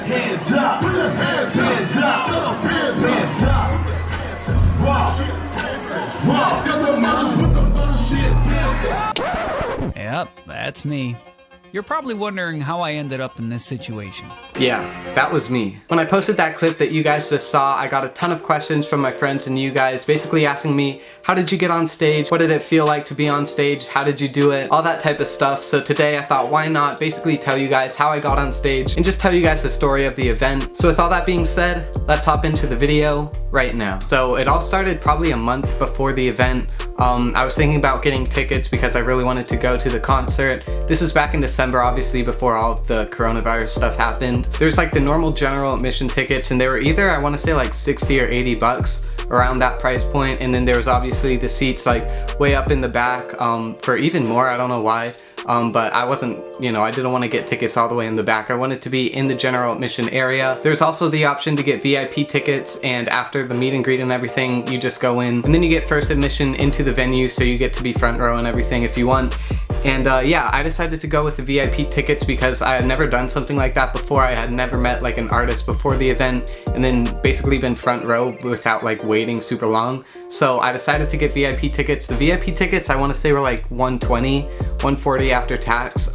Hands up, put your hands up, hands up, hands up. Whoa, got the mothers with the mother shit. Yep, that's me. You're probably wondering how I ended up in this situation. Yeah, that was me. When I posted that clip that you guys just saw, I got a ton of questions from my friends and you guys basically asking me, how did you get on stage? What did it feel like to be on stage? How did you do it? All that type of stuff. So today I thought, why not basically tell you guys how I got on stage and just tell you guys the story of the event. So with all that being said, let's hop into the video right now. So it all started probably a month before the event. I was thinking about getting tickets because I really wanted to go to the concert. This was back in December, obviously, before all of the coronavirus stuff happened. There's like the normal general admission tickets, and they were either, I want to say like 60 or 80 bucks, around that price point. And then there was obviously the seats like way up in the back for even more. I don't know why. But I wasn't, you know, I didn't want to get tickets all the way in the back. I wanted to be in the general admission area. There's also the option to get VIP tickets, and after the meet and greet and everything, you just go in, and then you get first admission into the venue, so you get to be front row and everything if you want. And yeah, I decided to go with the VIP tickets because I had never done something like that before. I had never met like an artist before the event and then basically been front row without like waiting super long. So I decided to get VIP tickets. The VIP tickets, I want to say, were like 120, 140 after tax.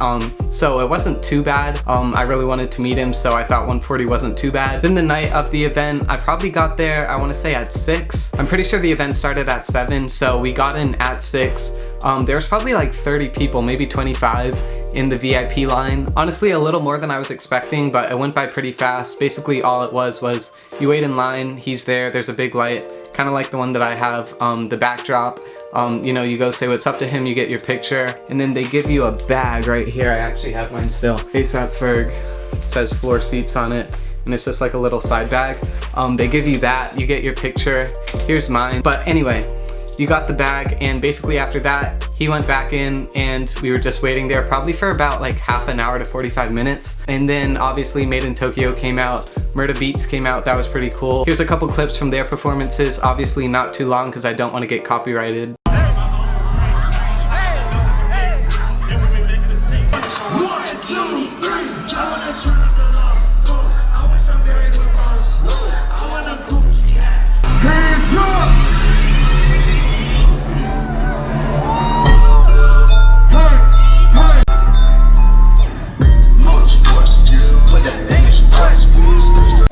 So it wasn't too bad. I really wanted to meet him, so I thought 140 wasn't too bad. Then the night of the event, I probably got there, I want to say at 6. I'm pretty sure the event started at 7, so we got in at 6. There was probably like 30 people, maybe 25 in the VIP line. Honestly, a little more than I was expecting, but it went by pretty fast. Basically all it was you wait in line, he's there, there's a big light, kind of like the one that I have, the backdrop. You know, you go say what's up to him, you get your picture, and then they give you a bag right here. I actually have mine still. A AP Ferg, it says floor seats on it, and it's just like a little side bag. They give you that, you get your picture, here's mine. But anyway, you got the bag, and basically after that, he went back in and we were just waiting there probably for about like half an hour to 45 minutes. And then obviously Made in Tokyo came out, Murda Beats came out, that was pretty cool. Here's a couple clips from their performances, obviously not too long because I don't want to get copyrighted.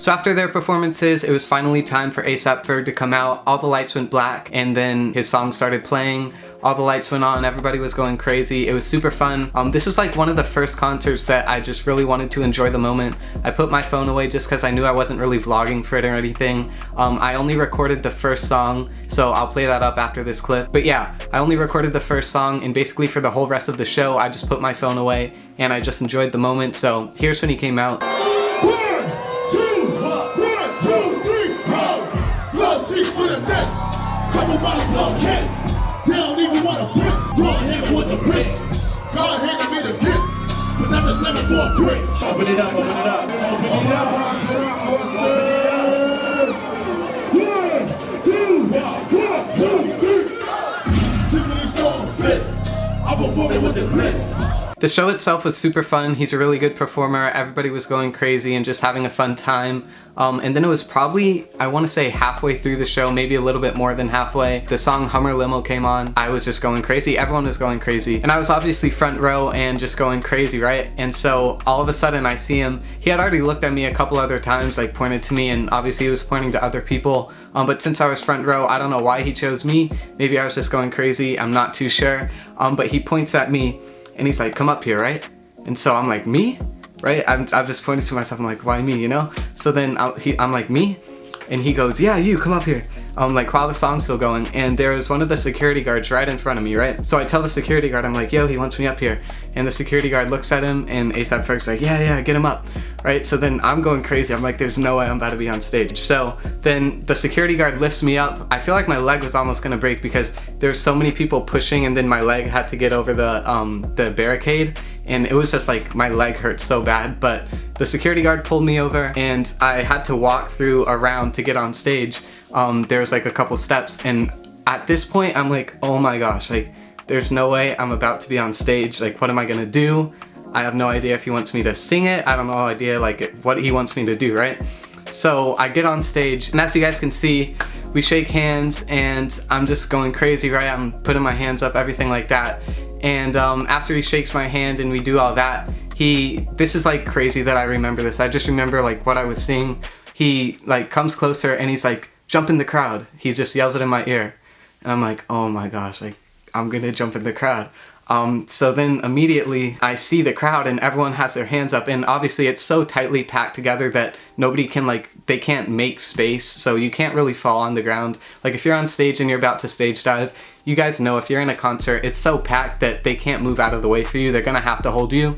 So after their performances, it was finally time for A AP Ferg to come out. All the lights went black, and then his song started playing. All the lights went on, everybody was going crazy. It was super fun. This was like one of the first concerts that I just really wanted to enjoy the moment. I put my phone away just because I knew I wasn't really vlogging for it or anything. I only recorded the first song, so I'll play that up after this clip. But yeah, I only recorded the first song, and basically for the whole rest of the show, I just put my phone away and I just enjoyed the moment. So here's when he came out. Couple bottles of kiss. They don't even want a brick. Go ahead with the brick. Go ahead and be the gift. But not just never for a brick. Open it up, open it up. Open it up. I'm performing with the blitz. The show itself was super fun. He's a really good performer. Everybody was going crazy and just having a fun time. And then it was probably, I want to say halfway through the show, maybe a little bit more than halfway, the song Hummer Limo came on. I was just going crazy. Everyone was going crazy. And I was obviously front row and just going crazy, right? And so all of a sudden I see him. He had already looked at me a couple other times, like pointed to me, and obviously he was pointing to other people. But since I was front row, I don't know why he chose me. Maybe I was just going crazy. I'm not too sure. But he points at me and he's like, come up here, right? And so I'm like, me? Right? I'm just pointing to myself. I'm like, why me, you know? So then I'm like, me? And he goes, yeah, you, come up here. Like while the song's still going, and there was one of the security guards right in front of me, right? So I tell the security guard, I'm like, yo, he wants me up here. And the security guard looks at him, and A AP Ferg's like, yeah, get him up, right? So then I'm going crazy. I'm like, there's no way I'm about to be on stage. So then the security guard lifts me up. I feel like my leg was almost gonna break because there's so many people pushing, and then my leg had to get over the barricade, and it was just like my leg hurt so bad. But the security guard pulled me over, and I had to walk through around to get on stage. There was like a couple steps, and at this point I'm like, oh my gosh, like there's no way I'm about to be on stage. Like, what am I gonna do? I have no idea if he wants me to sing it. I don't know idea like what he wants me to do, right? So I get on stage, and as you guys can see, we shake hands, and I'm just going crazy, right? I'm putting my hands up, everything like that. And after he shakes my hand and we do all that, this is like crazy that I remember this. I just remember like what I was seeing. He like comes closer and he's like, jump in the crowd. He just yells it in my ear. And I'm like, oh my gosh, like I'm gonna jump in the crowd. So then immediately I see the crowd and everyone has their hands up, and obviously it's so tightly packed together that nobody can they can't make space, so you can't really fall on the ground. Like if you're on stage and you're about to stage dive, you guys know if you're in a concert, it's so packed that they can't move out of the way for you. They're gonna have to hold you.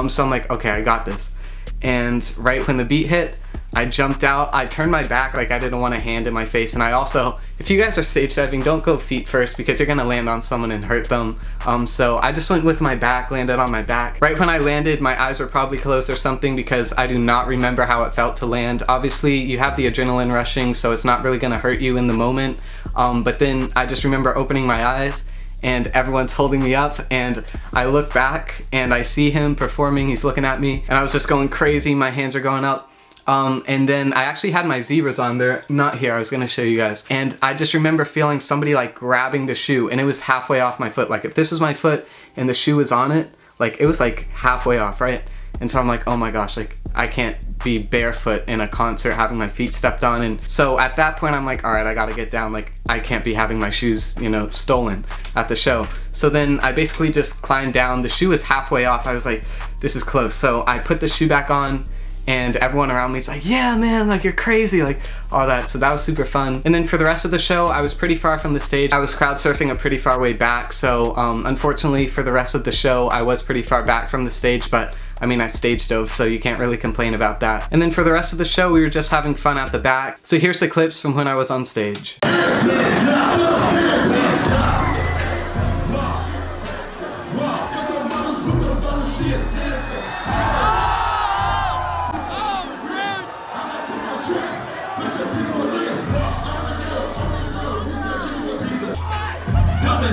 So I'm like, okay, I got this. And right when the beat hit, I jumped out, I turned my back like I didn't want a hand in my face, and I also, if you guys are stage diving, don't go feet first because you're gonna land on someone and hurt them. So I just went with my back, landed on my back. Right when I landed, my eyes were probably closed or something because I do not remember how it felt to land. Obviously, you have the adrenaline rushing, so it's not really gonna hurt you in the moment. But then I just remember opening my eyes and everyone's holding me up, and I look back and I see him performing, he's looking at me, and I was just going crazy, my hands are going up. And then I actually had my zebras on there, not here, I was gonna show you guys. And I just remember feeling somebody like grabbing the shoe, and it was halfway off my foot. Like if this was my foot and the shoe was on it, like it was like halfway off, right? And so I'm like, oh my gosh, like I can't be barefoot in a concert having my feet stepped on. And so at that point I'm like, all right, I gotta get down. Like I can't be having my shoes, you know, stolen at the show. So then I basically just climbed down. The shoe is halfway off. I was like, this is close. So I put the shoe back on, and everyone around me is like, yeah man, like you're crazy, like all that. So that was super fun. And then for the rest of the show, I was pretty far from the stage. I was crowd surfing a pretty far way back, so unfortunately for the rest of the show, I was pretty far back from the stage, but I mean, I stage dove, so you can't really complain about that. And then for the rest of the show, we were just having fun at the back. So here's the clips from when I was on stage.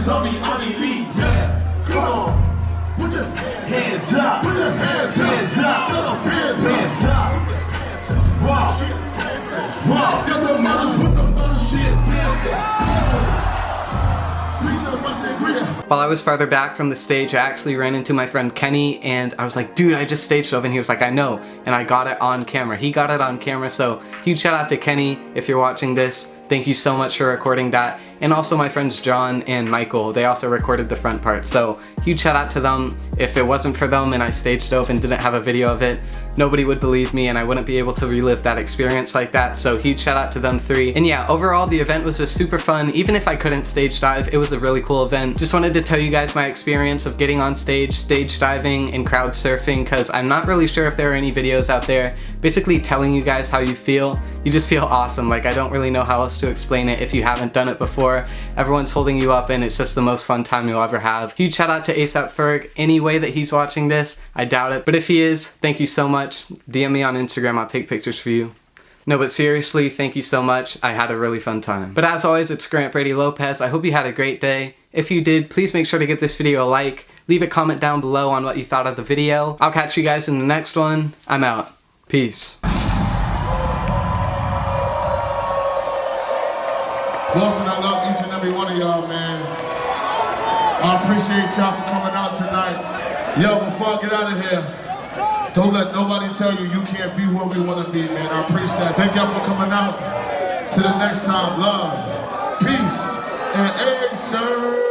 On me, lead, yeah. Come on, put your hands up, put your hands up, hands up. Wow, got the models with the mother shit While I was farther back from the stage, I actually ran into my friend Kenny, and I was like, dude, I just stage dove, and he was like, I know, and I got it on camera. He got it on camera, so huge shout out to Kenny if you're watching this. Thank you so much for recording that. And also my friends John and Michael, they also recorded the front part. So huge shout out to them. If it wasn't for them and I stage dove and didn't have a video of it, nobody would believe me and I wouldn't be able to relive that experience like that. So huge shout out to them three. And yeah, overall the event was just super fun. Even if I couldn't stage dive, it was a really cool event. Just wanted to tell you guys my experience of getting on stage diving, and crowd surfing, because I'm not really sure if there are any videos out there basically telling you guys how you feel. You just feel awesome. Like I don't really know how else to explain it if you haven't done it before. Everyone's holding you up and it's just the most fun time you'll ever have. Huge shout out to A AP Ferg. Any way that he's watching this, I doubt it, but if he is, thank you so much. DM me on Instagram, I'll take pictures for you. No, but seriously, thank you so much. I had a really fun time. But as always, it's GrantBrady-Lopez. I hope you had a great day. If you did, please make sure to give this video a like. Leave a comment down below on what you thought of the video. I'll catch you guys in the next one. I'm out. Peace. Boston, I love each and every one of y'all, man. I appreciate y'all for coming out tonight. Yo, before I get out of here, don't let nobody tell you you can't be who we want to be, man. I appreciate that. Thank y'all for coming out. Till the next time, love, peace, and A, sir.